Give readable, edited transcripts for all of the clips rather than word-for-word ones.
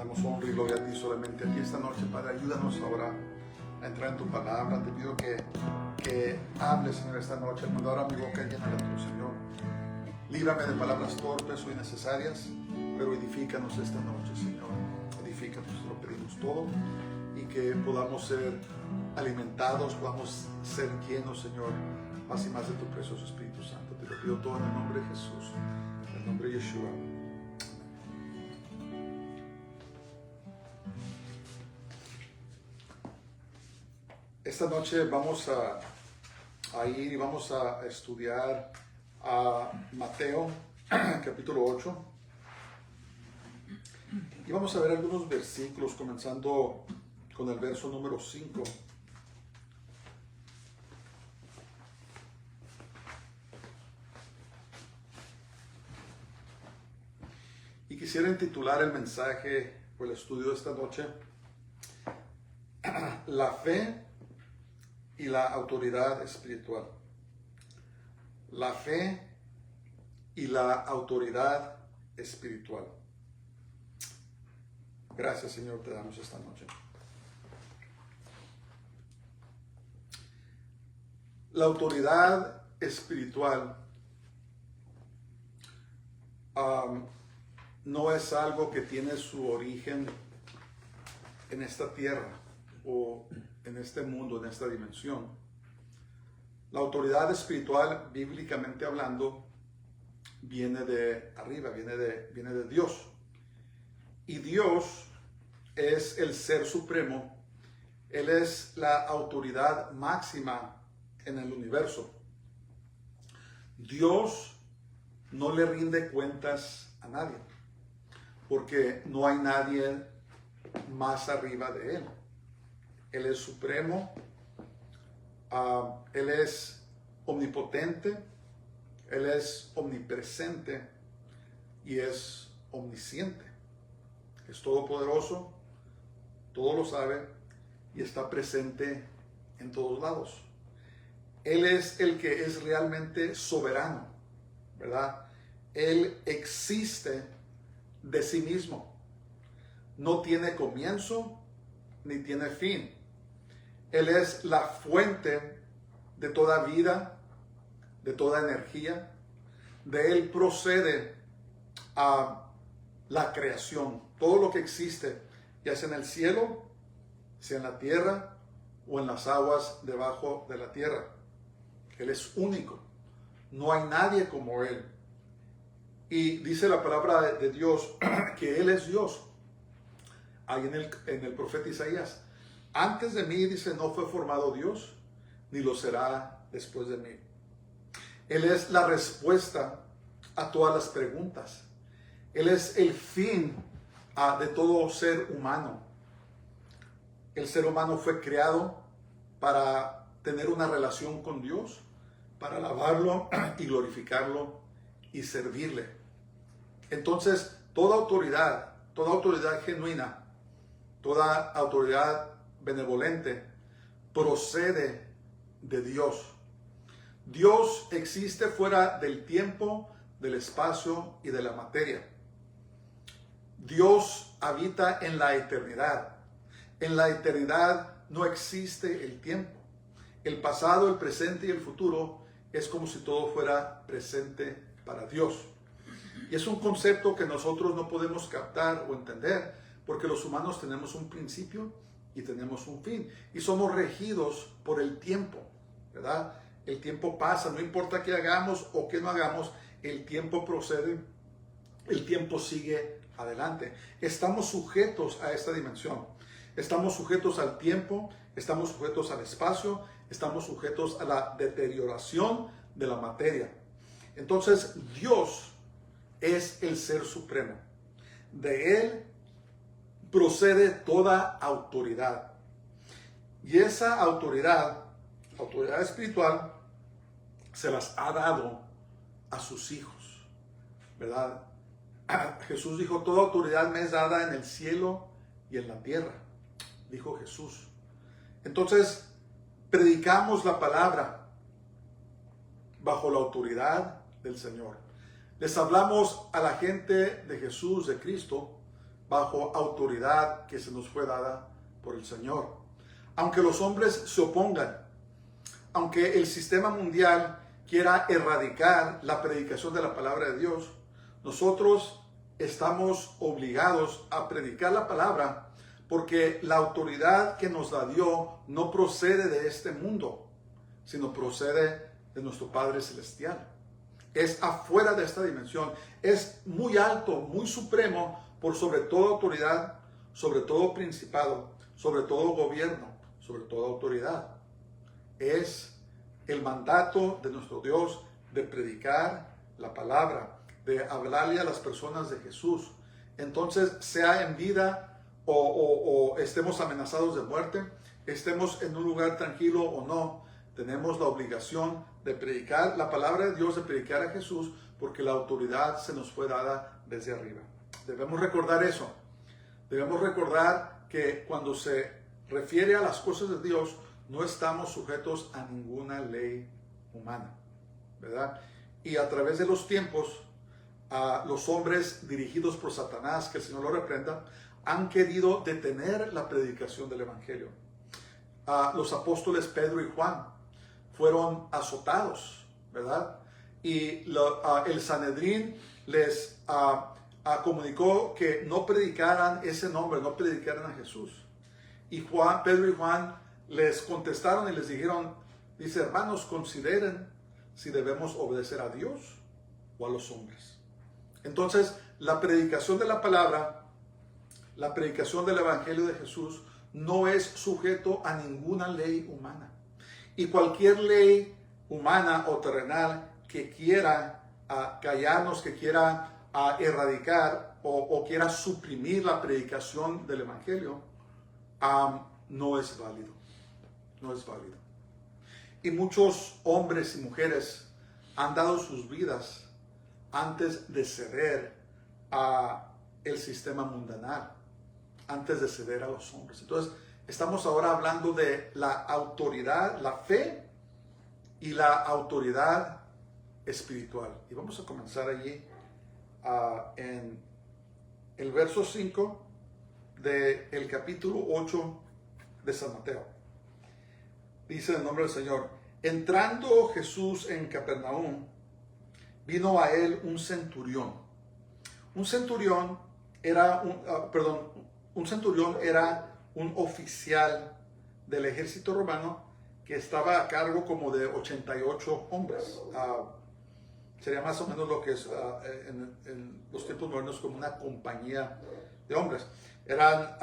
damos honra y gloria a ti, solamente a ti esta noche, Padre. Ayúdanos ahora a entrar en tu palabra. Te pido que hables, Señor, esta noche. Cuando ahora mi boca llena de tu Señor. Líbrame de palabras torpes o innecesarias, pero edifícanos esta noche, Señor. Edifícanos, te lo pedimos todo, y que podamos ser alimentados, podamos ser llenos, Señor, más y más de tu precioso Espíritu Santo. Te lo pido todo en el nombre de Jesús, en el nombre de Yeshua. Esta noche vamos a ir y vamos a estudiar a Mateo capítulo 8, y vamos a ver algunos versículos comenzando con el verso número 5. Y quisiera intitular el mensaje o el estudio de esta noche: la fe y la autoridad espiritual. La fe y la autoridad espiritual. Gracias, Señor, te damos esta noche. La autoridad espiritual no es algo que tiene su origen en esta tierra o en este mundo, en esta dimensión. La autoridad espiritual, bíblicamente hablando, viene de arriba, viene de Dios. Y Dios es el ser supremo. Él es la autoridad máxima en el universo. Dios no le rinde cuentas a nadie, porque no hay nadie más arriba de Él. Él es supremo, Él es omnipotente, Él es omnipresente y es omnisciente. Es todopoderoso, todo lo sabe y está presente en todos lados. Él es el que es realmente soberano, ¿verdad? Él existe de sí mismo. No tiene comienzo ni tiene fin. Él es la fuente de toda vida, de toda energía. De Él procede a la creación. Todo lo que existe, ya sea en el cielo, sea en la tierra o en las aguas debajo de la tierra. Él es único. No hay nadie como Él. Y dice la palabra de Dios que Él es Dios. Ahí en el profeta Isaías: antes de mí, dice, no fue formado Dios, ni lo será después de mí. Él es la respuesta a todas las preguntas. Él es el fin de todo ser humano. El ser humano fue creado para tener una relación con Dios, para alabarlo y glorificarlo y servirle. Entonces, toda autoridad genuina, toda autoridad benevolente procede de Dios. Dios existe fuera del tiempo, del espacio y de la materia. Dios habita en la eternidad. En la eternidad no existe el tiempo. El pasado, el presente y el futuro es como si todo fuera presente para Dios. Y es un concepto que nosotros no podemos captar o entender, porque los humanos tenemos un principio y tenemos un fin, y somos regidos por el tiempo, ¿verdad? El tiempo pasa, no importa qué hagamos o qué no hagamos, el tiempo procede, el tiempo sigue adelante. Estamos sujetos a esta dimensión, estamos sujetos al tiempo, estamos sujetos al espacio, estamos sujetos a la deterioración de la materia. Entonces, Dios es el ser supremo. De Él procede toda autoridad. Y esa autoridad espiritual, se las ha dado a sus hijos, ¿verdad? Jesús dijo: toda autoridad me es dada en el cielo y en la tierra, dijo Jesús. Entonces, predicamos la palabra bajo la autoridad del Señor. Les hablamos a la gente de Jesús, de Cristo, bajo autoridad que se nos fue dada por el Señor. Aunque los hombres se opongan, aunque el sistema mundial quiera erradicar la predicación de la palabra de Dios, nosotros estamos obligados a predicar la palabra porque la autoridad que nos la dio no procede de este mundo, sino procede de nuestro Padre Celestial. Es afuera de esta dimensión, es muy alto, muy supremo, por sobre toda autoridad, sobre todo principado, sobre todo gobierno, sobre toda autoridad. Es el mandato de nuestro Dios de predicar la palabra, de hablarle a las personas de Jesús. Entonces, sea en vida o estemos amenazados de muerte, estemos en un lugar tranquilo o no, tenemos la obligación de predicar la palabra de Dios, de predicar a Jesús, porque la autoridad se nos fue dada desde arriba. Debemos recordar eso. Debemos recordar que cuando se refiere a las cosas de Dios, no estamos sujetos a ninguna ley humana, ¿verdad? Y a través de los tiempos, los hombres dirigidos por Satanás, que el Señor lo reprenda, han querido detener la predicación del Evangelio. Los apóstoles Pedro y Juan fueron azotados, ¿verdad? Y el Sanedrín les comunicó que no predicaran ese nombre, no predicaran a Jesús. Y Pedro y Juan les contestaron y les dijeron, dice, hermanos, consideren si debemos obedecer a Dios o a los hombres. Entonces, la predicación de la palabra, la predicación del Evangelio de Jesús, no es sujeto a ninguna ley humana. Y cualquier ley humana o terrenal que quiera callarnos, que quiera erradicar o quiera suprimir la predicación del Evangelio, no es válido. No es válido. Y muchos hombres y mujeres han dado sus vidas antes de ceder a el sistema mundanal, antes de ceder a los hombres. Entonces, estamos ahora hablando de la autoridad, la fe y la autoridad espiritual. Y vamos a comenzar allí en el verso 5 del capítulo 8 de San Mateo. Dice el nombre del Señor: entrando Jesús en Capernaum, vino a él un centurión. Un centurión era un oficial del ejército romano que estaba a cargo como de 88 hombres. Sería más o menos lo que es en los tiempos modernos como una compañía de hombres. Eran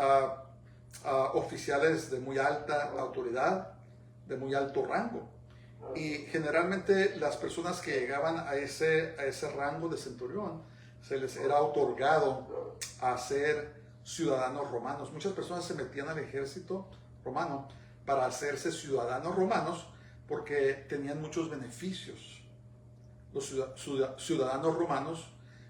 oficiales de muy alta autoridad, de muy alto rango. Y generalmente las personas que llegaban a ese rango de centurión se les era otorgado a ser ciudadanos romanos. Muchas personas se metían al ejército romano para hacerse ciudadanos romanos porque tenían muchos beneficios los ciudadanos romanos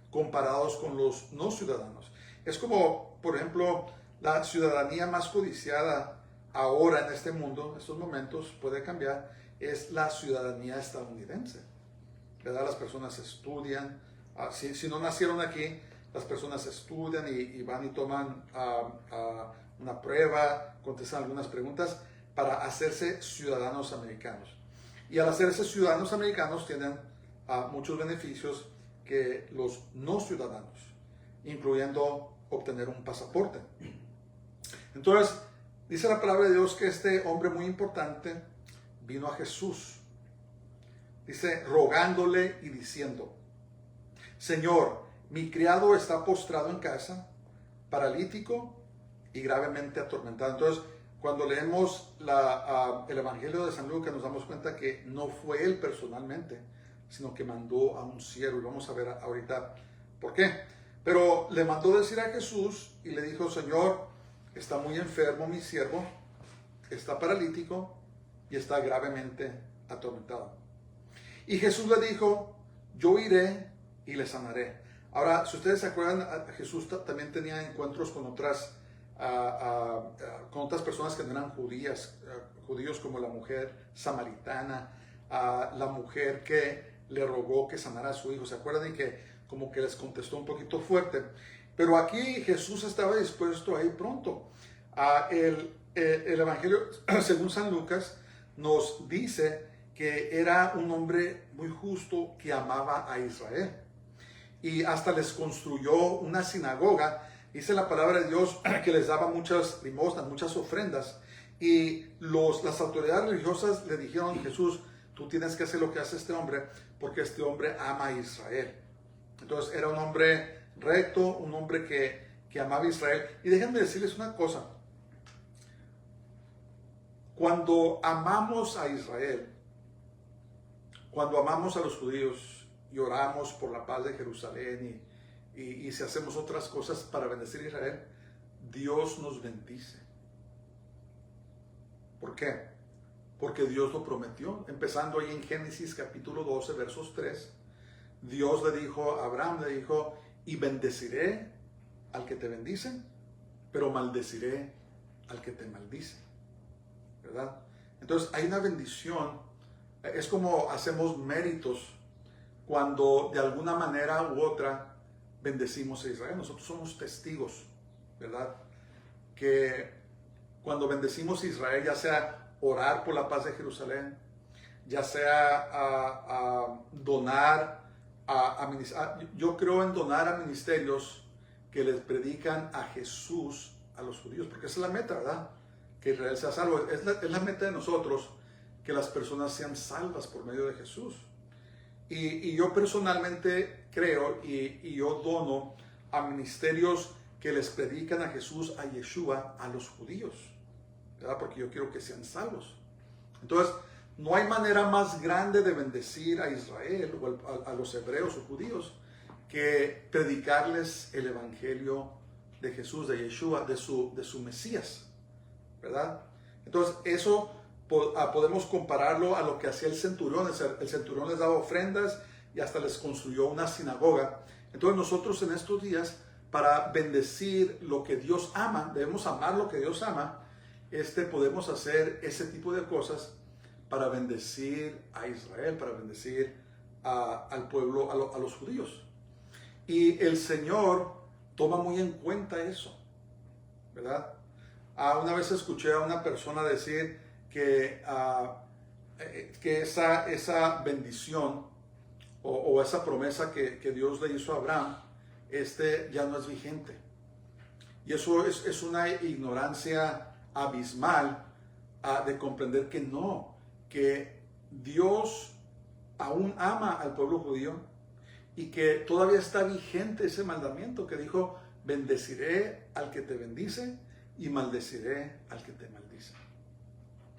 comparados con los no ciudadanos. Es como, por ejemplo, la ciudadanía más codiciada ahora en este mundo, en estos momentos, puede cambiar, es la ciudadanía estadounidense, ¿verdad? Las personas estudian, si no nacieron aquí, las personas estudian y van y toman una prueba, contestan algunas preguntas para hacerse ciudadanos americanos. Y al hacerse ciudadanos americanos tienen muchos beneficios que los no ciudadanos, incluyendo obtener un pasaporte. Entonces, dice la palabra de Dios que este hombre muy importante vino a Jesús. Dice, rogándole y diciendo: Señor, mi criado está postrado en casa, paralítico y gravemente atormentado. Entonces, cuando leemos el Evangelio de San Lucas, nos damos cuenta que no fue él personalmente, sino que mandó a un siervo. Y vamos a ver ahorita por qué. Pero le mandó decir a Jesús y le dijo: Señor, está muy enfermo mi siervo, está paralítico y está gravemente atormentado. Y Jesús le dijo: yo iré y le sanaré. Ahora, si ustedes se acuerdan, Jesús también tenía encuentros con otras personas que no eran judíos, como la mujer samaritana, la mujer que le rogó que sanara a su hijo. ¿Se acuerdan? Y que como que les contestó un poquito fuerte. Pero aquí Jesús estaba dispuesto a ir pronto. El Evangelio, según San Lucas, nos dice que era un hombre muy justo que amaba a Israel. Y hasta les construyó una sinagoga. Dice la palabra de Dios que les daba muchas limosnas, muchas ofrendas. Y las autoridades religiosas le dijeron: Jesús, tú tienes que hacer lo que hace este hombre, porque este hombre ama a Israel. Entonces era un hombre recto, un hombre que amaba a Israel. Y déjenme decirles una cosa. Cuando amamos a Israel, cuando amamos a los judíos y oramos por la paz de Jerusalén y si hacemos otras cosas para bendecir a Israel, Dios nos bendice. ¿Por qué? Porque Dios lo prometió. Empezando ahí en Génesis capítulo 12, versos 3, Dios le dijo a Abraham, le dijo: y bendeciré al que te bendice, pero maldeciré al que te maldice. ¿Verdad? Entonces hay una bendición. Es como hacemos méritos cuando de alguna manera u otra bendecimos a Israel. Nosotros somos testigos, ¿verdad? Que cuando bendecimos a Israel, ya sea orar por la paz de Jerusalén, ya sea a donar, yo creo en donar a ministerios que les predican a Jesús a los judíos, porque esa es la meta, ¿verdad? Que Israel sea salvo. Es la meta de nosotros, que las personas sean salvas por medio de Jesús. Y yo personalmente creo y yo dono a ministerios que les predican a Jesús, a Yeshua, a los judíos, ¿verdad? Porque yo quiero que sean salvos. Entonces, no hay manera más grande de bendecir a Israel o a los hebreos o judíos que predicarles el evangelio de Jesús, de Yeshua, de su Mesías, ¿verdad? Entonces, eso podemos compararlo a lo que hacía el centurión. El centurión les daba ofrendas y hasta les construyó una sinagoga. Entonces nosotros en estos días, para bendecir lo que Dios ama, debemos amar lo que Dios ama, podemos hacer ese tipo de cosas para bendecir a Israel, para bendecir al pueblo, a los judíos. Y el Señor toma muy en cuenta eso, ¿verdad? Una vez escuché a una persona decir que esa bendición o esa promesa que Dios le hizo a Abraham, ya no es vigente. Y eso es una ignorancia abismal de comprender que no, que Dios aún ama al pueblo judío y que todavía está vigente ese mandamiento que dijo: bendeciré al que te bendice y maldeciré al que te maldice.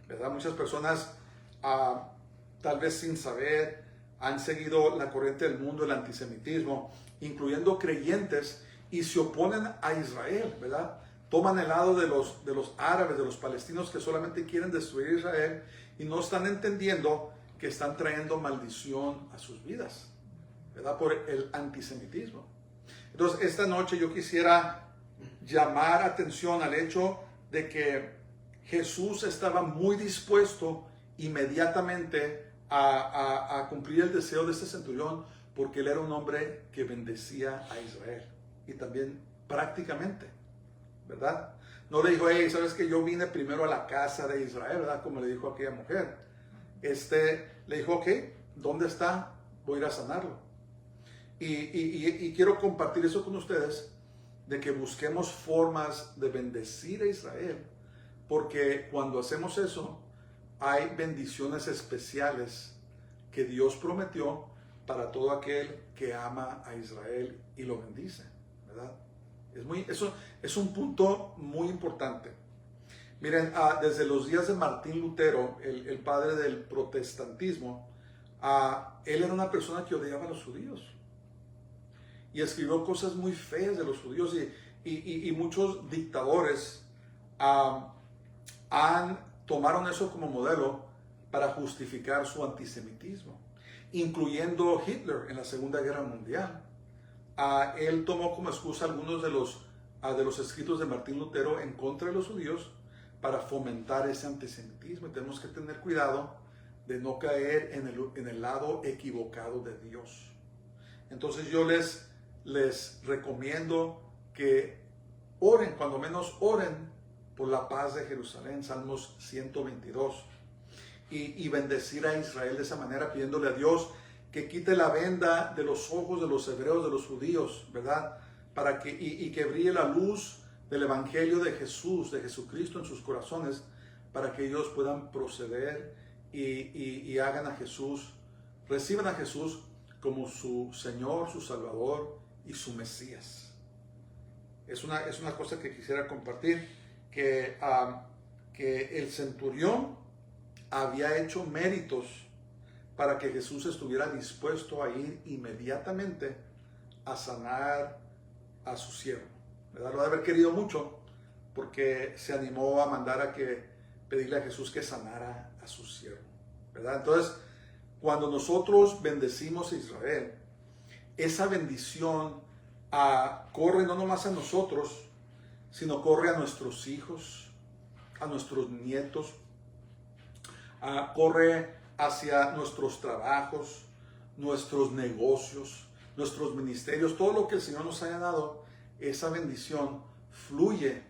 ¿Verdad? Muchas personas, tal vez sin saber, han seguido la corriente del mundo, el antisemitismo, incluyendo creyentes, y se oponen a Israel, ¿verdad? Toman el lado de los árabes, de los palestinos que solamente quieren destruir a Israel y no están entendiendo que están trayendo maldición a sus vidas, ¿verdad? Por el antisemitismo. Entonces, esta noche yo quisiera llamar atención al hecho de que Jesús estaba muy dispuesto inmediatamente a cumplir el deseo de este centurión, porque él era un hombre que bendecía a Israel y también prácticamente, ¿verdad? No le dijo: hey, ¿sabes que yo vine primero a la casa de Israel, ¿verdad? Como le dijo a aquella mujer. Le dijo: ok, ¿dónde está? Voy a ir a sanarlo. Y quiero compartir eso con ustedes, de que busquemos formas de bendecir a Israel, porque cuando hacemos eso, hay bendiciones especiales que Dios prometió para todo aquel que ama a Israel y lo bendice, ¿verdad? Eso es un punto muy importante. Miren, desde los días de Martín Lutero, el padre del protestantismo, él era una persona que odiaba a los judíos y escribió cosas muy feas de los judíos, y muchos dictadores tomaron eso como modelo para justificar su antisemitismo, incluyendo Hitler en la Segunda Guerra Mundial. Él tomó como excusa algunos de los escritos de Martín Lutero en contra de los judíos para fomentar ese antisemitismo. Y tenemos que tener cuidado de no caer en el lado equivocado de Dios. Entonces yo les recomiendo que oren, cuando menos oren por la paz de Jerusalén, Salmos 122, y bendecir a Israel de esa manera, pidiéndole a Dios que quite la venda de los ojos de los hebreos, de los judíos, ¿verdad? Para que, y que brille la luz del Evangelio de Jesús, de Jesucristo en sus corazones, para que ellos puedan proceder y hagan a Jesús, reciban a Jesús como su Señor, su Salvador y su Mesías. Es una cosa que quisiera compartir, que el centurión había hecho méritos para que Jesús estuviera dispuesto a ir inmediatamente a sanar a su siervo, ¿verdad? Lo ha de haber querido mucho, porque se animó a mandar a pedirle a Jesús que sanara a su siervo, ¿verdad? Entonces, cuando nosotros bendecimos a Israel, esa bendición corre no nomás a nosotros, sino corre a nuestros hijos, a nuestros nietos, corre hacia nuestros trabajos, nuestros negocios, nuestros ministerios, todo lo que el Señor nos haya dado. Esa bendición fluye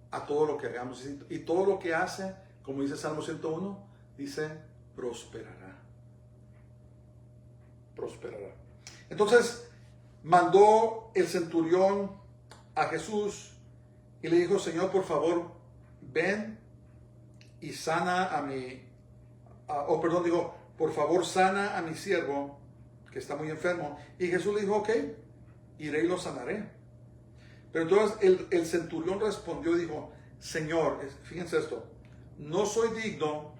a todo lo que hagamos, y todo lo que hace, como dice Salmo 101, dice prosperará. Prosperará. Entonces mandó el centurión a Jesús y le dijo: Señor, por favor, ven y sana a mi, por favor, sana a mi siervo que está muy enfermo. Y Jesús le dijo: ok, iré y lo sanaré. Pero entonces el centurión respondió y dijo: Señor, fíjense esto, no soy digno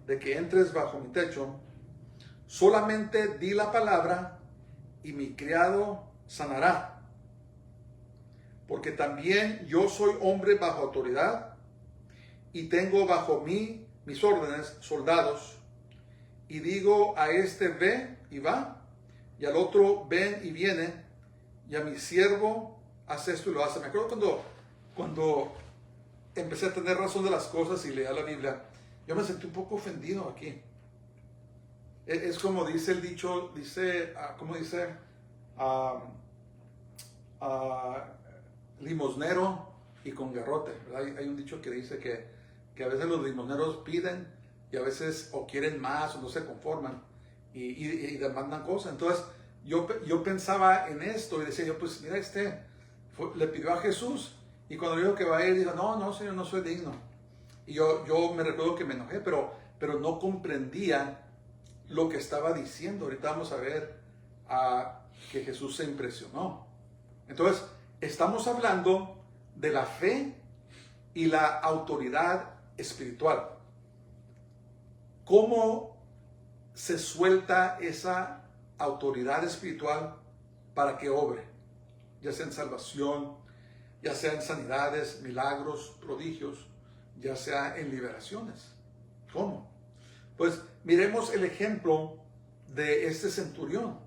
de que entres bajo mi techo, solamente di la palabra y mi criado sanará. Porque también yo soy hombre bajo autoridad y tengo bajo mí mis órdenes, soldados, y digo a este ve y va, y al otro ven y viene, y a mi siervo hace esto y lo hace. Me acuerdo cuando empecé a tener razón de las cosas y leía la Biblia, yo me sentí un poco ofendido aquí. Es como dice el dicho, ¿cómo dice? Limosnero y con garrote, ¿verdad? Hay un dicho que dice que a veces los limosneros piden y a veces o quieren más o no se conforman y demandan cosas. Entonces yo pensaba en esto y decía yo, pues mira, le pidió a Jesús, y cuando dijo que va a ir, dijo: no, Señor, no soy digno. Y yo me recuerdo que me enojé, pero no comprendía lo que estaba diciendo. Ahorita vamos a ver que Jesús se impresionó. Entonces, estamos hablando de la fe y la autoridad espiritual. ¿Cómo se suelta esa autoridad espiritual para que obre? Ya sea en salvación, ya sea en sanidades, milagros, prodigios, ya sea en liberaciones. ¿Cómo? Pues miremos el ejemplo de este centurión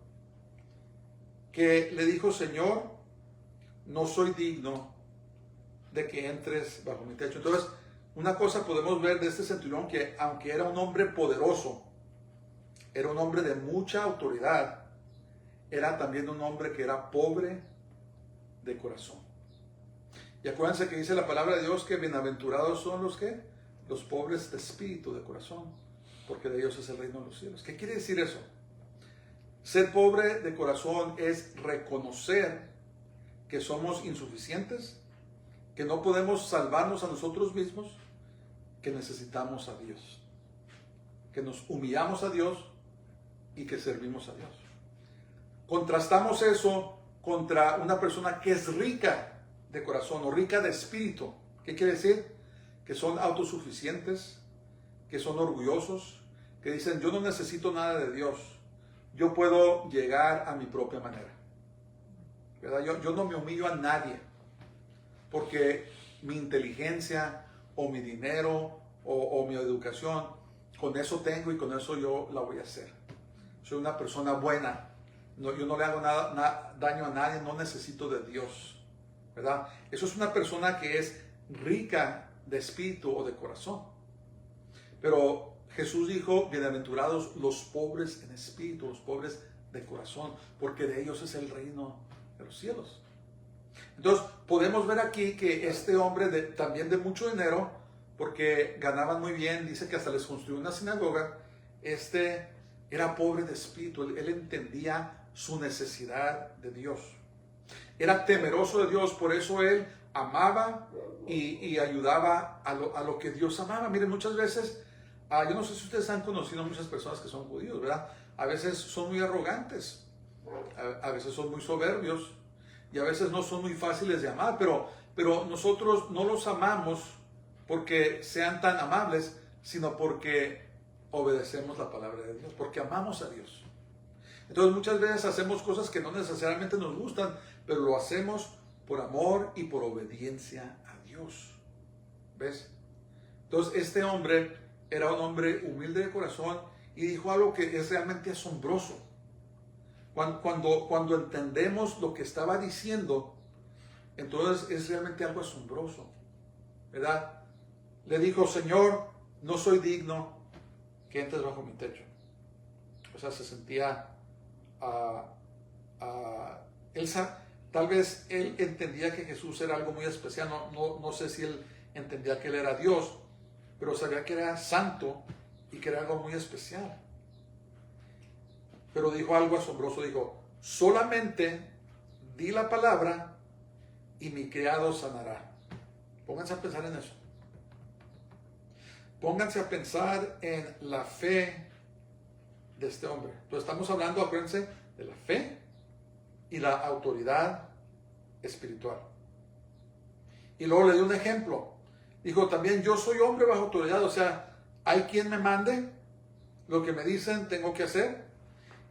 que le dijo: Señor, no soy digno de que entres bajo mi techo. Entonces, una cosa podemos ver de este centurión, que aunque era un hombre poderoso, era un hombre de mucha autoridad, era también un hombre que era pobre de corazón. Y acuérdense que dice la palabra de Dios que bienaventurados son los pobres de espíritu, de corazón, porque de ellos es el reino de los cielos. ¿Qué quiere decir eso? Ser pobre de corazón es reconocer que somos insuficientes, que no podemos salvarnos a nosotros mismos, que necesitamos a Dios, que nos humillamos a Dios y que servimos a Dios. Contrastamos eso contra una persona que es rica de corazón o rica de espíritu. ¿Qué quiere decir? Que son autosuficientes, que son orgullosos, que dicen: yo no necesito nada de Dios, yo puedo llegar a mi propia manera, ¿verdad? Yo no me humillo a nadie, porque mi inteligencia o mi dinero o mi educación, con eso tengo y con eso yo la voy a hacer. Soy una persona buena, yo no le hago daño a nadie, no necesito de Dios, ¿verdad? Eso es una persona que es rica de espíritu o de corazón. Pero Jesús dijo: bienaventurados los pobres en espíritu, los pobres de corazón, porque de ellos es el reino de los cielos. Entonces, podemos ver aquí que este hombre también de mucho dinero, porque ganaban muy bien, dice que hasta les construyó una sinagoga, era pobre de espíritu, él entendía su necesidad de Dios. Era temeroso de Dios, por eso él amaba y ayudaba a lo que Dios amaba. Miren, muchas veces, yo no sé si ustedes han conocido a muchas personas que son judíos, ¿verdad? A veces son muy arrogantes, a veces son muy soberbios y a veces no son muy fáciles de amar, pero nosotros no los amamos porque sean tan amables, sino porque obedecemos la palabra de Dios, porque amamos a Dios. Entonces muchas veces hacemos cosas que no necesariamente nos gustan, pero lo hacemos por amor y por obediencia a Dios. ¿Ves? Entonces este hombre era un hombre humilde de corazón y dijo algo que es realmente asombroso. Cuando entendemos lo que estaba diciendo, entonces es realmente algo asombroso, ¿verdad? Le dijo: Señor, no soy digno que entres bajo mi techo. O sea, se sentía... tal vez él entendía que Jesús era algo muy especial. No sé si él entendía que él era Dios, pero sabía que era santo y que era algo muy especial. Pero dijo algo asombroso, dijo: solamente di la palabra y mi criado sanará. Pónganse a pensar en eso. Pónganse a pensar en la fe de este hombre. Entonces estamos hablando, acuérdense, de la fe y la autoridad espiritual. Y luego le dio un ejemplo. Dijo también: yo soy hombre bajo autoridad, o sea, hay quien me mande, lo que me dicen tengo que hacer,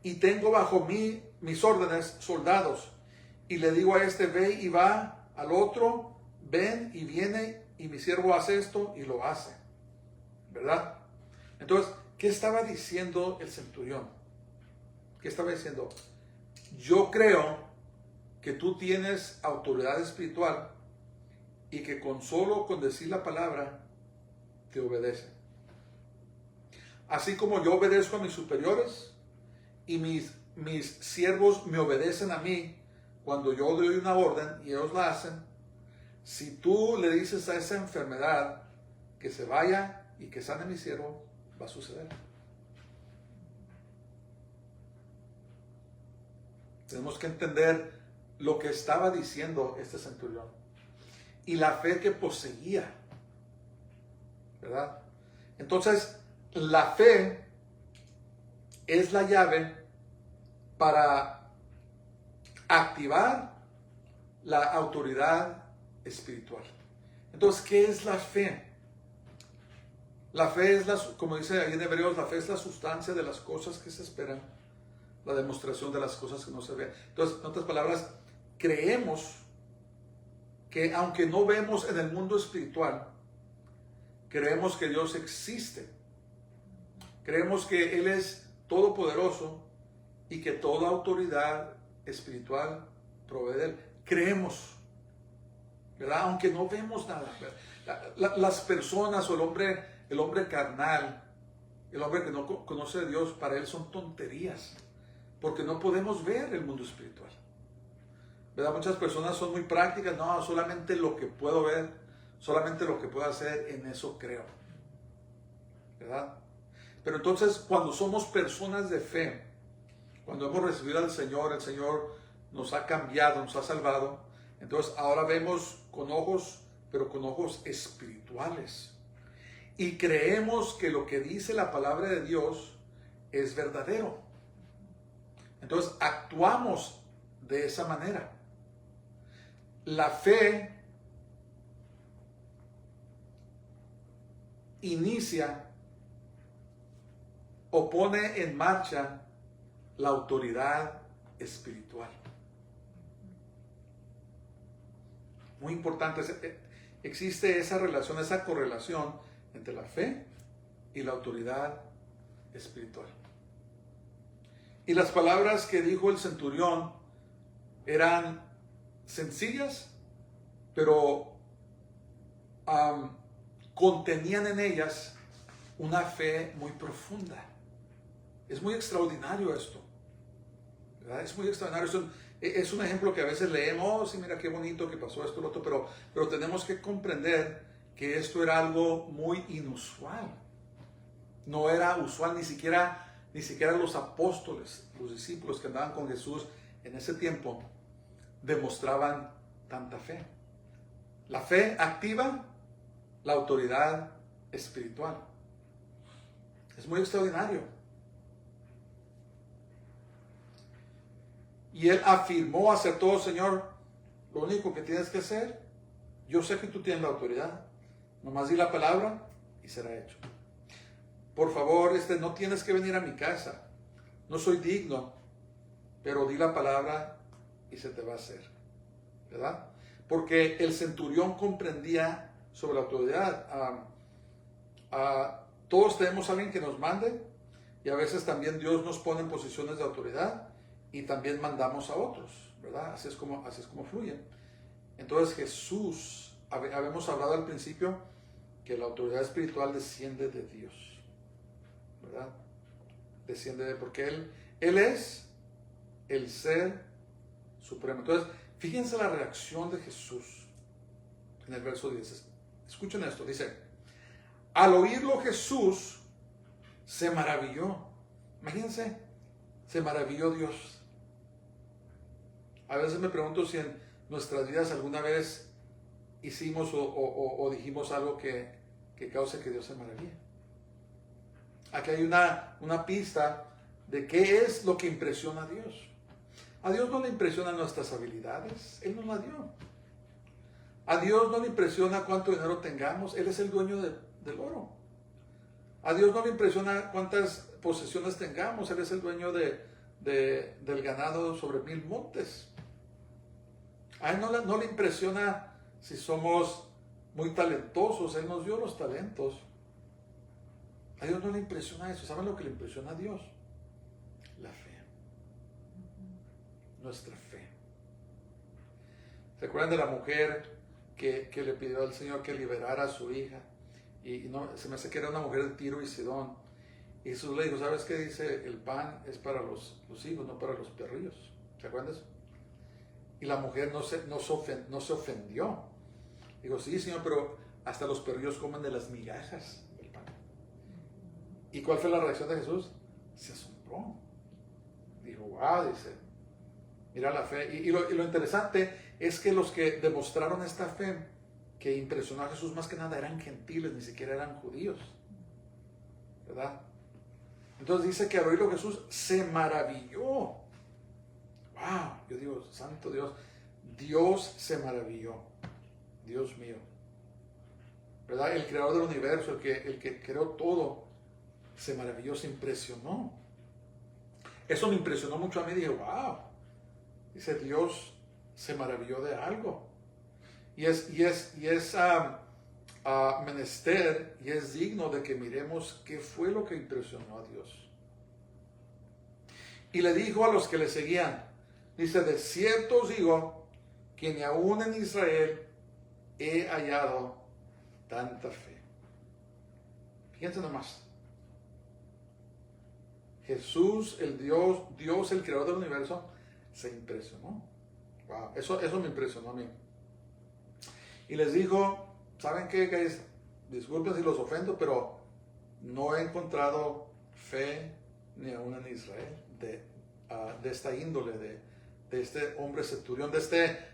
y tengo bajo mí mis órdenes soldados, y le digo a este: ve y va, al otro: ven y viene, y mi siervo hace esto y lo hace, ¿verdad? Entonces, ¿qué estaba diciendo el centurión? ¿Qué estaba diciendo? Yo creo que tú tienes autoridad espiritual y que con decir la palabra te obedece. Así como yo obedezco a mis superiores y mis siervos me obedecen a mí cuando yo doy una orden y ellos la hacen, si tú le dices a esa enfermedad que se vaya y que sane mi siervo, va a suceder. Tenemos que entender lo que estaba diciendo este centurión y la fe que poseía, ¿verdad? Entonces, la fe es la llave para activar la autoridad espiritual. Entonces, ¿qué es la fe? La fe es, como dice ahí en Hebreos, la fe es la sustancia de las cosas que se esperan, la demostración de las cosas que no se ven. Entonces, en otras palabras, creemos que aunque no vemos en el mundo espiritual, creemos que Dios existe. Creemos que Él es todopoderoso y que toda autoridad espiritual provee de Él. Creemos, ¿verdad? Aunque no vemos nada. Las personas o el hombre carnal, el hombre que no conoce a Dios, para él son tonterías, porque no podemos ver el mundo espiritual, ¿verdad? Muchas personas son muy prácticas. No, solamente lo que puedo ver, solamente lo que puedo hacer, en eso creo, ¿verdad? Pero entonces, cuando somos personas de fe, cuando hemos recibido al Señor, el Señor nos ha cambiado, nos ha salvado, entonces ahora vemos con ojos, pero con ojos espirituales. Y creemos que lo que dice la palabra de Dios es verdadero. Entonces actuamos de esa manera. La fe inicia o pone en marcha la autoridad espiritual. Muy importante. Existe esa relación, esa correlación entre la fe y la autoridad espiritual. Y las palabras que dijo el centurión eran sencillas, pero contenían en ellas una fe muy profunda. Es muy extraordinario esto, ¿verdad? Es muy extraordinario. Es un ejemplo que a veces leemos, oh, sí, mira qué bonito que pasó esto, lo otro, pero tenemos que comprender que esto era algo muy inusual. No era usual, ni siquiera los apóstoles, los discípulos que andaban con Jesús en ese tiempo, demostraban tanta fe. La fe activa la autoridad espiritual. Es muy extraordinario. Y él afirmó, acertó: Señor, lo único que tienes que hacer, yo sé que tú tienes la autoridad, nomás di la palabra y será hecho. Por favor, no tienes que venir a mi casa, no soy digno, pero di la palabra y se te va a hacer, ¿verdad? Porque el centurión comprendía sobre la autoridad. Todos tenemos a alguien que nos mande, y a veces también Dios nos pone en posiciones de autoridad y también mandamos a otros, ¿verdad? Así es como fluye. Entonces Jesús, habíamos hablado al principio que la autoridad espiritual desciende de Dios, ¿verdad? Porque Él es el ser supremo. Entonces, fíjense la reacción de Jesús en el verso 10. Escuchen esto, dice: al oírlo Jesús se maravilló. Imagínense, se maravilló Dios. A veces me pregunto si en nuestras vidas alguna vez hicimos o dijimos algo que cause que Dios se maraville. Aquí hay una pista de qué es lo que impresiona a Dios. A Dios no le impresionan nuestras habilidades, Él nos las dio. A Dios no le impresiona cuánto dinero tengamos, Él es el dueño del oro. A Dios no le impresiona cuántas posesiones tengamos, Él es el dueño del ganado sobre 1000 montes. A Él no le impresiona si somos muy talentosos, Él nos dio los talentos. A Dios no le impresiona eso. ¿Saben lo que le impresiona a Dios? La fe. Nuestra fe. ¿Se acuerdan de la mujer que le pidió al Señor que liberara a su hija? Y no, se me hace que era una mujer de Tiro y Sidón. Y Jesús le dijo: ¿sabes qué? Dice, el pan es para los hijos, no para los perrillos. ¿Se acuerdan de eso? Y la mujer no se ofendió. Digo: sí, Señor, pero hasta los perrillos comen de las migajas del pan. ¿Y cuál fue la reacción de Jesús? Se asombró. Dijo: wow, dice, mira la fe. Y lo interesante es que los que demostraron esta fe que impresionó a Jesús más que nada eran gentiles, ni siquiera eran judíos, ¿verdad? Entonces dice que al oírlo Jesús se maravilló. Wow, yo digo, santo Dios, Dios se maravilló. Dios mío, ¿verdad? El creador del universo, el que creó todo, se maravilló, se impresionó. Eso me impresionó mucho a mí. Dije: wow, dice, Dios se maravilló de algo. Y es menester y es digno de que miremos qué fue lo que impresionó a Dios. Y le dijo a los que le seguían, dice: de cierto os digo que ni aún en Israel he hallado tanta fe. Fíjense nomás. Jesús, el Dios, el creador del universo, se impresionó. Wow, eso me impresionó a mí. Y les dijo: ¿saben qué, guys? Disculpen si los ofendo, pero no he encontrado fe ni aún en Israel de esta índole, de este hombre centurión,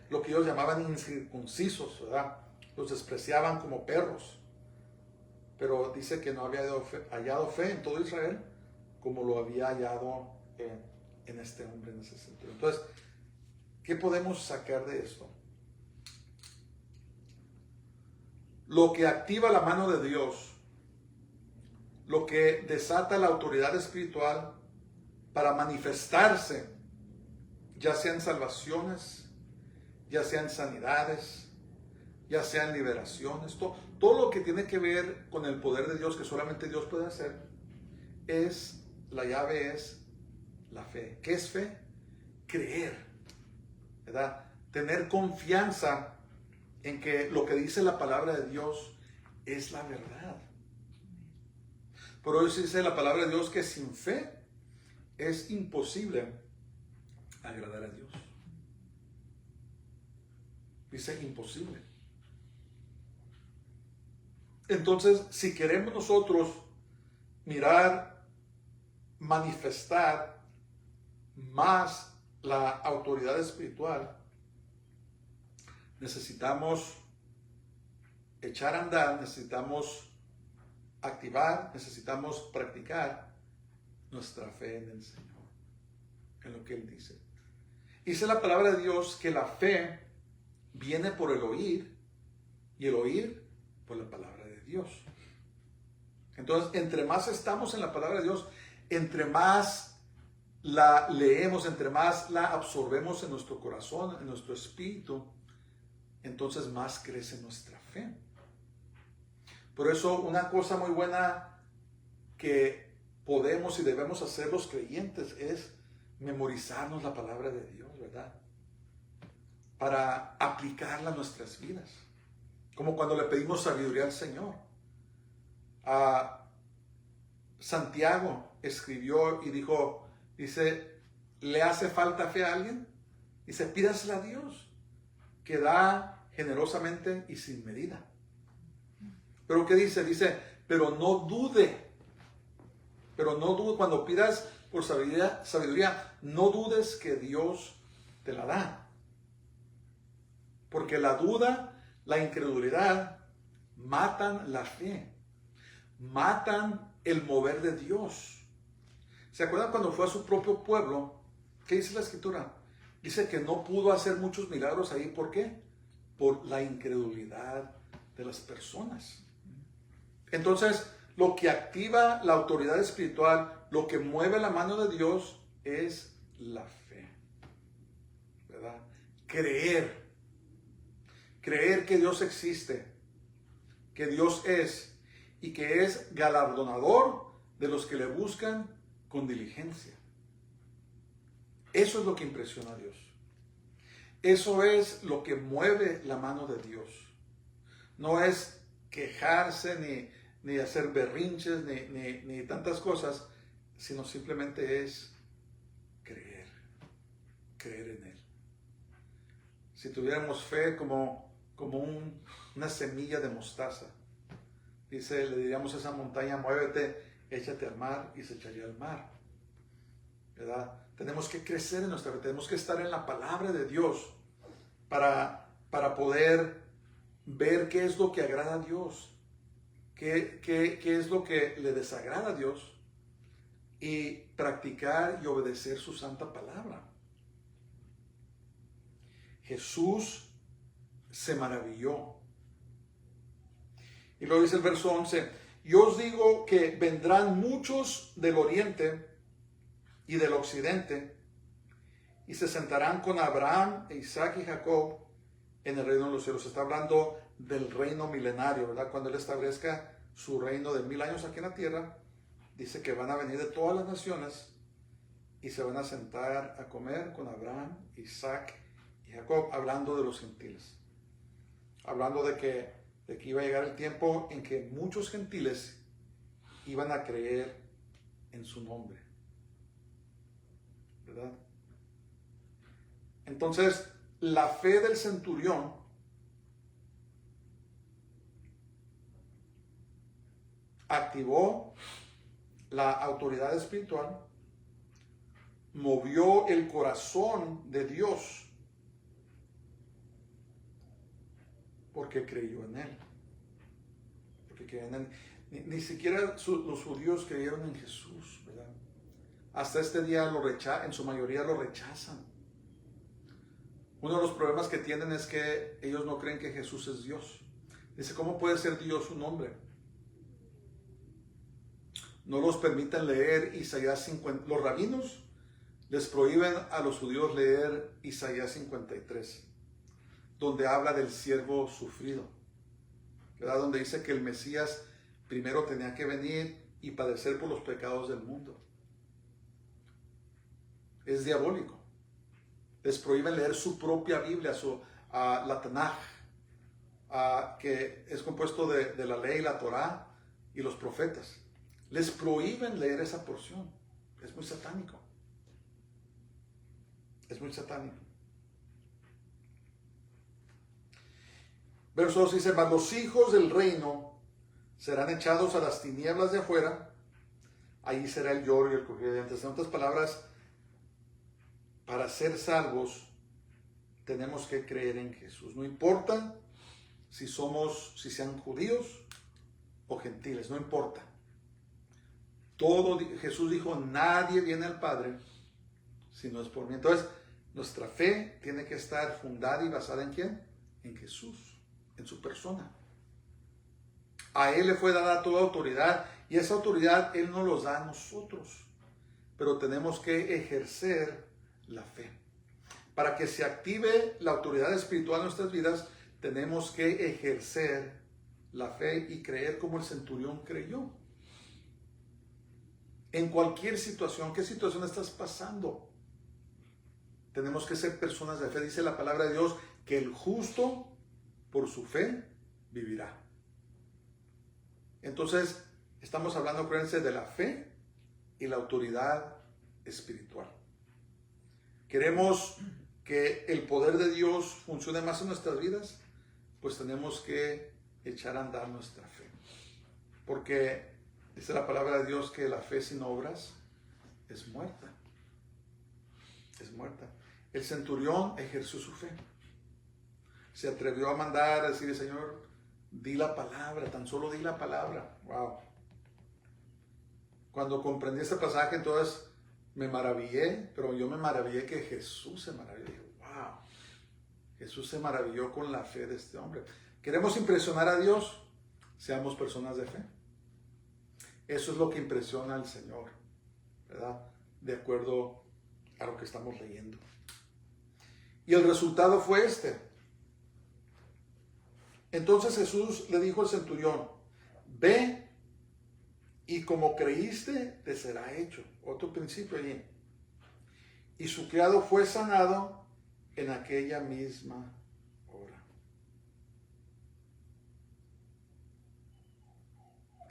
lo que ellos llamaban incircuncisos, ¿verdad? Los despreciaban como perros. Pero dice que no había hallado fe en todo Israel como lo había hallado en este hombre, en ese centurión. Entonces, ¿qué podemos sacar de esto? Lo que activa la mano de Dios, lo que desata la autoridad espiritual para manifestarse, ya sean salvaciones, ya sean sanidades, ya sean liberaciones, todo lo que tiene que ver con el poder de Dios, que solamente Dios puede hacer, la llave es la fe. ¿Qué es fe? Creer, ¿verdad? Tener confianza en que lo que dice la palabra de Dios es la verdad. Por eso dice la palabra de Dios que sin fe es imposible agradar a Dios. Dice imposible. Entonces, si queremos nosotros mirar, manifestar más la autoridad espiritual, necesitamos echar a andar, necesitamos activar, necesitamos practicar nuestra fe en el Señor, en lo que Él dice. Dice la palabra de Dios que la fe viene por el oír y el oír por la palabra de Dios. Entonces, entre más estamos en la palabra de Dios, entre más la leemos, entre más la absorbemos en nuestro corazón, en nuestro espíritu, entonces más crece nuestra fe. Por eso, una cosa muy buena que podemos y debemos hacer los creyentes es memorizarnos la palabra de Dios, ¿verdad? Para aplicarla a nuestras vidas. Como cuando le pedimos sabiduría al Señor. Santiago escribió y dice, ¿le hace falta fe a alguien? Dice, pídasela a Dios, que da generosamente y sin medida. Pero ¿qué dice? Dice, pero no dude cuando pidas por sabiduría, no dudes que Dios te la da. Porque la duda, la incredulidad, matan la fe, matan el mover de Dios. ¿Se acuerdan cuando fue a su propio pueblo? ¿Qué dice la Escritura? Dice que no pudo hacer muchos milagros ahí. ¿Por qué? Por la incredulidad de las personas. Entonces, lo que activa la autoridad espiritual, lo que mueve la mano de Dios es la fe, ¿verdad? Creer que Dios existe, que Dios es y que es galardonador de los que le buscan con diligencia. Eso es lo que impresiona a Dios. Eso es lo que mueve la mano de Dios. No es quejarse ni hacer berrinches ni tantas cosas, sino simplemente es creer en Él. Si tuviéramos fe como una semilla de mostaza, le diríamos a esa montaña, muévete, échate al mar, y se echaría al mar, ¿verdad? Tenemos que crecer en nuestra fe, tenemos que estar en la palabra de Dios para poder ver qué es lo que agrada a Dios, qué es lo que le desagrada a Dios, y practicar y obedecer su santa palabra. Jesús se maravilló. Y luego dice el verso 11, yo os digo que vendrán muchos del oriente y del occidente y se sentarán con Abraham, Isaac y Jacob en el reino de los cielos. Está hablando del reino milenario, ¿verdad? Cuando Él establezca su reino de 1000 años aquí en la tierra, dice que van a venir de todas las naciones y se van a sentar a comer con Abraham, Isaac y Jacob, hablando de los gentiles. Hablando de que iba a llegar el tiempo en que muchos gentiles iban a creer en su nombre, ¿verdad? Entonces, la fe del centurión activó la autoridad espiritual, movió el corazón de Dios, porque creyó en Él. Porque creyó en Él. Ni siquiera los judíos creyeron en Jesús, ¿verdad? Hasta este día en su mayoría lo rechazan. Uno de los problemas que tienen es que ellos no creen que Jesús es Dios. Dice, ¿cómo puede ser Dios un hombre? No los permiten leer Isaías 50. Los rabinos les prohíben a los judíos leer Isaías 53, donde habla del siervo sufrido, ¿verdad? Donde dice que el Mesías primero tenía que venir y padecer por los pecados del mundo. Es diabólico. Les prohíben leer su propia Biblia, la Tanaj, que es compuesto de la ley, la Torá y los profetas. Les prohíben leer esa porción. Es muy satánico. Es muy satánico. Verso 2 dice, mas los hijos del reino serán echados a las tinieblas de afuera, ahí será el lloro y el crujir de dientes. En otras palabras, para ser salvos, tenemos que creer en Jesús. No importa si sean judíos o gentiles, no importa. Jesús dijo, nadie viene al Padre si no es por mí. Entonces, nuestra fe tiene que estar fundada y basada ¿en quién? En Jesús, en su persona. A Él le fue dada toda autoridad y esa autoridad Él nos los da a nosotros. Pero tenemos que ejercer la fe. Para que se active la autoridad espiritual en nuestras vidas, tenemos que ejercer la fe y creer como el centurión creyó. En cualquier situación, ¿qué situación estás pasando? Tenemos que ser personas de fe. Dice la palabra de Dios que el justo por su fe vivirá. Entonces, estamos hablando, acuérdense, de la fe y la autoridad espiritual. Queremos que el poder de Dios funcione más en nuestras vidas, pues tenemos que echar a andar nuestra fe. Porque dice la palabra de Dios que la fe sin obras es muerta. Es muerta. El centurión ejerció su fe. Se atrevió a mandar, a decirle, Señor, di la palabra, tan solo di la palabra. Wow. Cuando comprendí este pasaje, entonces me maravillé, pero yo me maravillé que Jesús se maravilló. Dije, wow, Jesús se maravilló con la fe de este hombre. ¿Queremos impresionar a Dios? Seamos personas de fe. Eso es lo que impresiona al Señor, ¿verdad? De acuerdo a lo que estamos leyendo. Y el resultado fue este. Entonces Jesús le dijo al centurión, ve y como creíste, te será hecho. Otro principio allí. Y su criado fue sanado en aquella misma hora.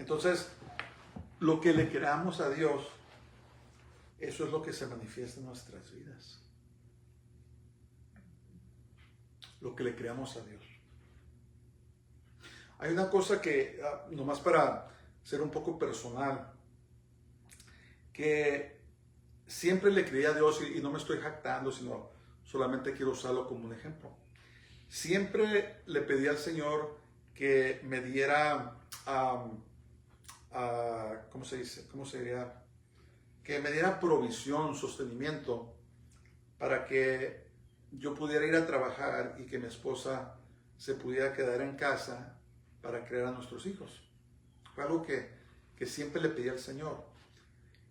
Entonces, lo que le creamos a Dios, eso es lo que se manifiesta en nuestras vidas. Lo que le creamos a Dios. Hay una cosa que, nomás para ser un poco personal, que siempre le creí a Dios y no me estoy jactando, sino solamente quiero usarlo como un ejemplo. Siempre le pedí al Señor que me diera, ¿cómo se dice? ¿Cómo se diría? Que me diera provisión, sostenimiento, para que yo pudiera ir a trabajar y que mi esposa se pudiera quedar en casa para criar a nuestros hijos. Fue algo que siempre le pedí al Señor.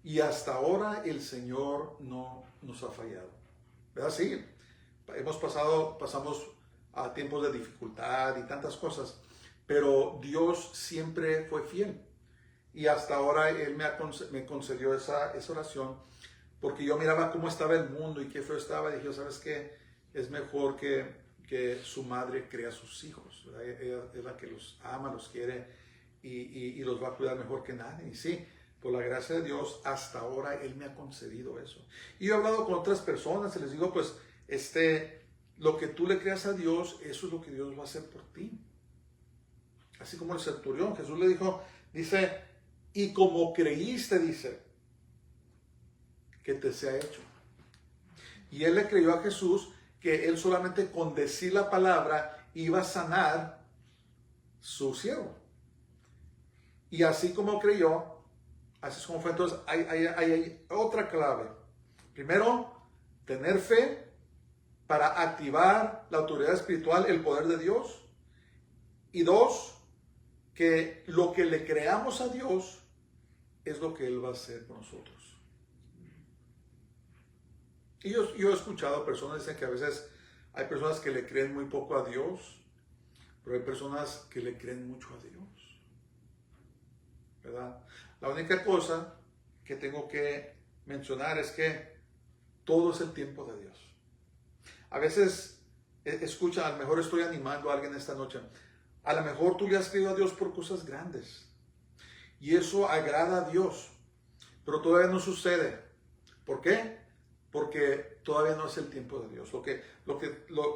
Y hasta ahora el Señor no nos ha fallado. ¿Verdad? Sí, pasamos a tiempos de dificultad y tantas cosas, pero Dios siempre fue fiel. Y hasta ahora Él me concedió esa oración, porque yo miraba cómo estaba el mundo y qué feo estaba. Y dije, ¿sabes qué? Es mejor que su madre crea a sus hijos, ¿verdad? Ella es la que los ama, los quiere y los va a cuidar mejor que nadie. Y sí, por la gracia de Dios, hasta ahora Él me ha concedido eso. Y yo he hablado con otras personas y les digo, pues, lo que tú le creas a Dios, eso es lo que Dios va a hacer por ti. Así como el centurión, Jesús le dijo, dice, y como creíste, dice, que te sea hecho. Y él le creyó a Jesús que él solamente con decir la palabra iba a sanar su siervo. Y así como creyó, así es como fue. Entonces hay otra clave. Primero, tener fe para activar la autoridad espiritual, el poder de Dios. Y dos, que lo que le creamos a Dios es lo que Él va a hacer con nosotros. Y yo he escuchado personas que dicen que a veces hay personas que le creen muy poco a Dios, pero hay personas que le creen mucho a Dios, ¿verdad? La única cosa que tengo que mencionar es que todo es el tiempo de Dios. A veces, escucha, a lo mejor estoy animando a alguien esta noche. A lo mejor tú le has creído a Dios por cosas grandes. Y eso agrada a Dios. Pero todavía no sucede. ¿Por qué? Porque todavía no es el tiempo de Dios. Lo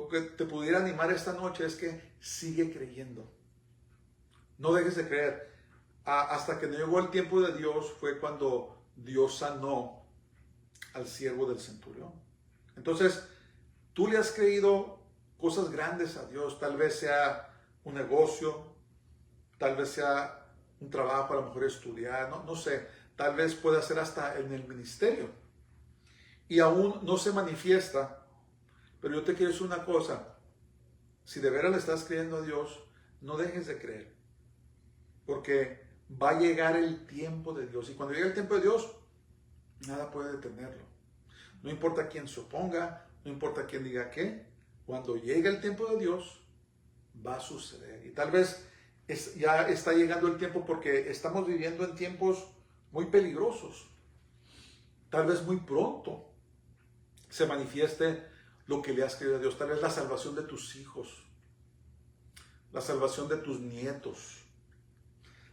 que te pudiera animar esta noche es que sigue creyendo. No dejes de creer. Hasta que no llegó el tiempo de Dios fue cuando Dios sanó al siervo del centurión. Entonces, tú le has creído cosas grandes a Dios. Tal vez sea un negocio, tal vez sea un trabajo, a lo mejor estudiar, no sé. Tal vez pueda ser hasta en el ministerio. Y aún no se manifiesta. Pero yo te quiero decir una cosa. Si de veras le estás creyendo a Dios, no dejes de creer. Porque va a llegar el tiempo de Dios. Y cuando llegue el tiempo de Dios, nada puede detenerlo. No importa quién se oponga, no importa quién diga qué. Cuando llegue el tiempo de Dios, va a suceder. Y tal vez ya está llegando el tiempo porque estamos viviendo en tiempos muy peligrosos. Tal vez muy pronto se manifieste lo que le has creído a Dios. Tal vez la salvación de tus hijos, la salvación de tus nietos,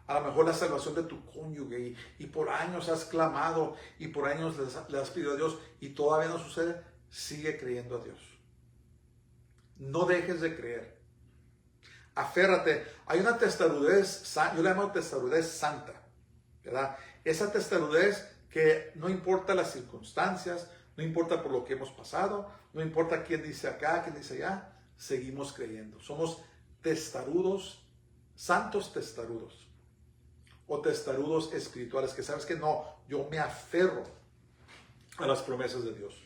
a lo mejor la salvación de tu cónyuge, y por años has clamado y por años le has pedido a Dios y todavía no sucede. Sigue creyendo a Dios. No dejes de creer. Aférrate. Hay una testarudez, yo la llamo testarudez santa, ¿verdad? Esa testarudez que no importa las circunstancias, no importa por lo que hemos pasado, no importa quién dice acá, quién dice allá, seguimos creyendo. Somos testarudos, santos testarudos. O testarudos espirituales, que sabes que no, yo me aferro a las promesas de Dios.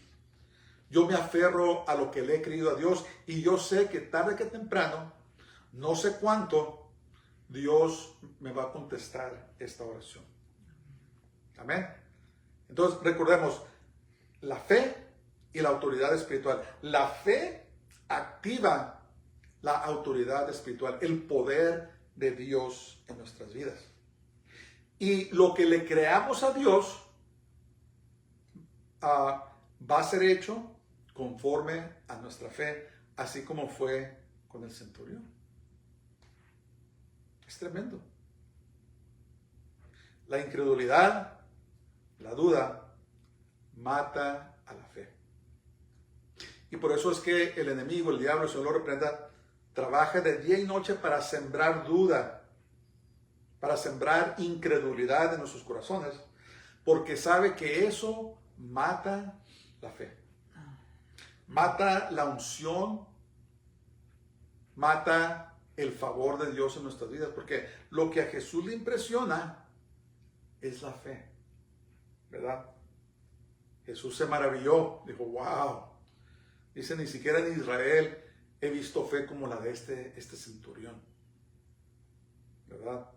Yo me aferro a lo que le he creído a Dios y yo sé que tarde que temprano, no sé cuánto, Dios me va a contestar esta oración. Amén. Entonces recordemos, la fe y la autoridad espiritual. La fe activa la autoridad espiritual, el poder de Dios en nuestras vidas. Y lo que le creamos a Dios va a ser hecho conforme a nuestra fe, así como fue con el centurión. Es tremendo. La incredulidad, la duda, mata a la fe. Y por eso es que el enemigo, el diablo, el Señor lo reprenda, trabaja de día y noche para sembrar duda, para sembrar incredulidad en nuestros corazones, porque sabe que eso mata la fe, mata la unción, mata el favor de Dios en nuestras vidas, porque lo que a Jesús le impresiona es la fe, ¿verdad? Jesús se maravilló, dijo, wow, dice, ni siquiera en Israel he visto fe como la de este centurión, ¿verdad?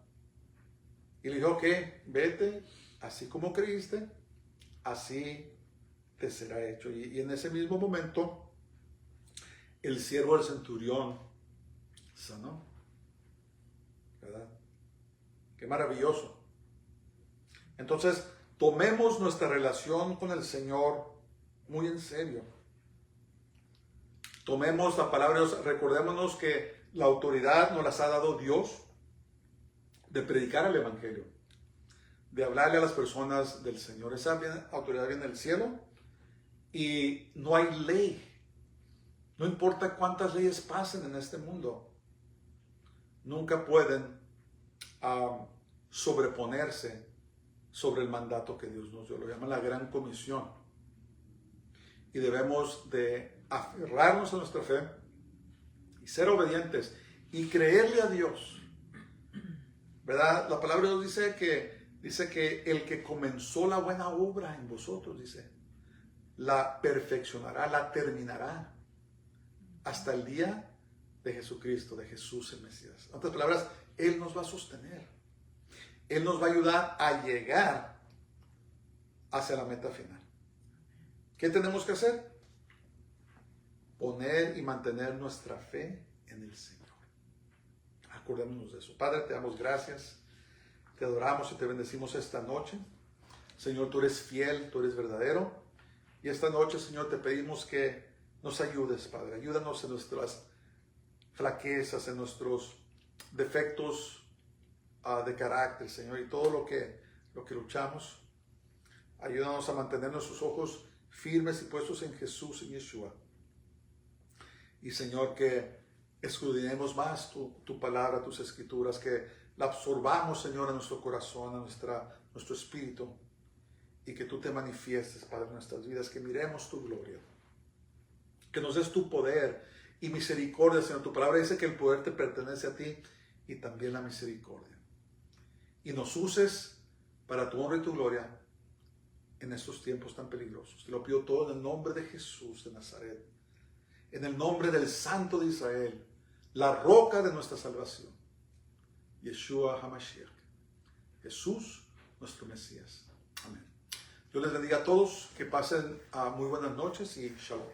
Y le dijo, ok, vete, así como creíste, así te será hecho. Y en ese mismo momento, el siervo del centurión sanó, ¿verdad? Qué maravilloso. Entonces, tomemos nuestra relación con el Señor muy en serio. Tomemos la palabra de Dios, recordémonos que la autoridad nos las ha dado Dios de predicar el Evangelio, de hablarle a las personas del Señor. Esa autoridad viene del cielo y no hay ley. No importa cuántas leyes pasen en este mundo, nunca pueden sobreponerse sobre el mandato que Dios nos dio. Lo llaman la Gran Comisión. Y debemos de aferrarnos a nuestra fe y ser obedientes y creerle a Dios, ¿verdad? La palabra de Dios dice que el que comenzó la buena obra en vosotros, dice, la perfeccionará, la terminará hasta el día de Jesucristo, de Jesús el Mesías. En otras palabras, Él nos va a sostener. Él nos va a ayudar a llegar hacia la meta final. ¿Qué tenemos que hacer? Poner y mantener nuestra fe en el Señor. Acordémonos de eso. Padre, te damos gracias, te adoramos y te bendecimos esta noche. Señor, tú eres fiel, tú eres verdadero. Y esta noche, Señor, te pedimos que nos ayudes, Padre. Ayúdanos en nuestras flaquezas, en nuestros defectos de carácter, Señor, y todo lo que luchamos. Ayúdanos a mantener nuestros ojos firmes y puestos en Jesús, en Yeshua. Y Señor, que escudriñemos más tu palabra, tus escrituras, que la absorbamos, Señor, en nuestro corazón, a nuestro espíritu, y que tú te manifiestes, Padre, en nuestras vidas, que miremos tu gloria, que nos des tu poder y misericordia, Señor. Tu palabra dice que el poder te pertenece a ti y también la misericordia. Y nos uses para tu honra y tu gloria en estos tiempos tan peligrosos. Te lo pido todo en el nombre de Jesús de Nazaret, en el nombre del Santo de Israel, la roca de nuestra salvación, Yeshua HaMashiach, Jesús nuestro Mesías. Amén. Dios les bendiga a todos, que pasen muy buenas noches y shalom.